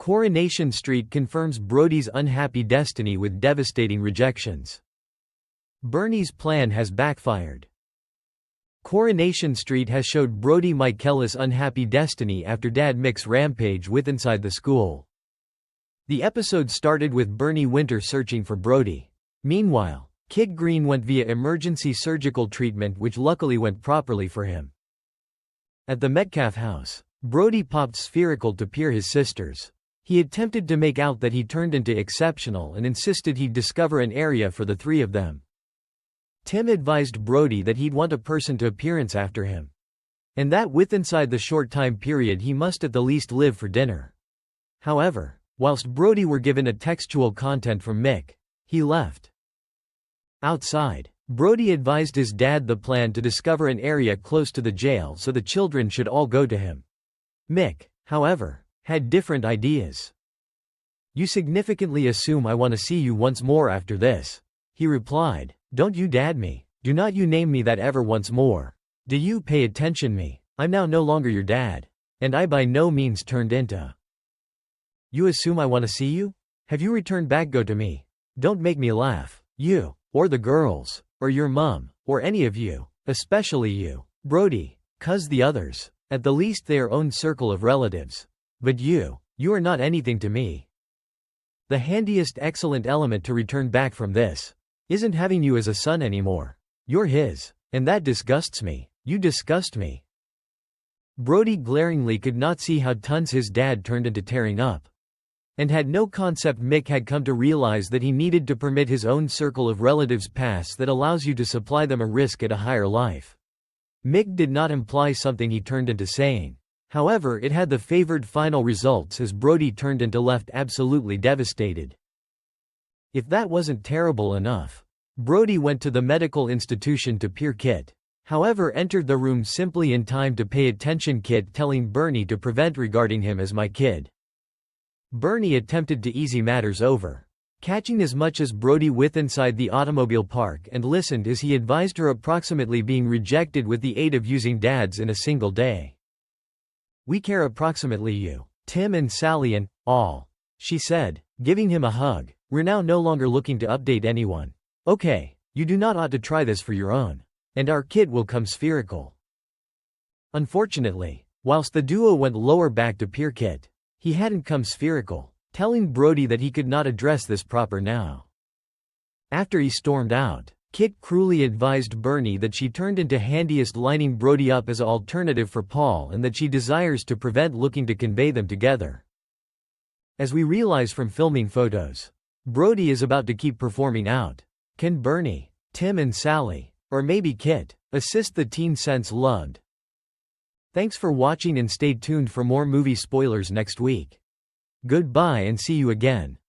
Coronation Street confirms Brody's unhappy destiny with devastating rejections. Bernie's plan has backfired. Coronation Street has showed Brody Michaela's unhappy destiny after Dad Mick's rampage with inside the school. The episode started with Bernie Winter searching for Brody. Meanwhile, Kid Green went via emergency surgical treatment, which luckily went properly for him. At the Metcalf house, Brody popped spherical to peer his sisters. He attempted to make out that he turned into exceptional and insisted he'd discover an area for the three of them. Tim advised Brody that he'd want a person to appearance after him, and that inside the short time period he must at the least live for dinner. However, whilst Brody were given a textual content from Mick, he left. Outside, Brody advised his dad the plan to discover an area close to the jail so the children should all go to him. Mick, however, had different ideas. "You significantly assume I want to see you once more after this," he replied. "Don't you dad me. Do not you name me that ever once more. Do you pay attention me. I'm now no longer your dad. And I by no means turned into. You assume I want to see you? Have you returned back? Go to me. Don't make me laugh. You, or the girls, or your mum, or any of you, especially you, Brody, 'cause the others, at the least their own circle of relatives. But you are not anything to me. The handiest excellent element to return back from this isn't having you as a son anymore. You're his, and that disgusts me. You disgust me." Brody glaringly could not see how tons his dad turned into tearing up, and had no concept Mick had come to realize that he needed to permit his own circle of relatives pass that allows you to supply them a risk at a higher life. Mick did not imply something he turned into saying. However, it had the favored final results as Brody turned into left absolutely devastated. If that wasn't terrible enough, Brody went to the medical institution to peer Kit. However, entered the room simply in time to pay attention. Kit telling Bernie to prevent regarding him as my kid. Bernie attempted to easy matters over, catching as much as Brody inside the automobile park and listened as he advised her approximately being rejected with the aid of using dads in a single day. "We care approximately you, Tim and Sally and all," she said, giving him a hug. "We're now no longer looking to update anyone. Okay, you do not ought to try this for your own. And our kid will come spherical." Unfortunately, whilst the duo went lower back to peer Kit, he hadn't come spherical, telling Brody that he could not address this proper now. After he stormed out, Kit cruelly advised Bernie that she turned into handiest, lining Brody up as an alternative for Paul and that she desires to prevent looking to convey them together. As we realize from filming photos, Brody is about to keep performing out. Can Bernie, Tim and Sally, or maybe Kit, assist the teen sense loved? Thanks for watching and stay tuned for more movie spoilers next week. Goodbye and see you again.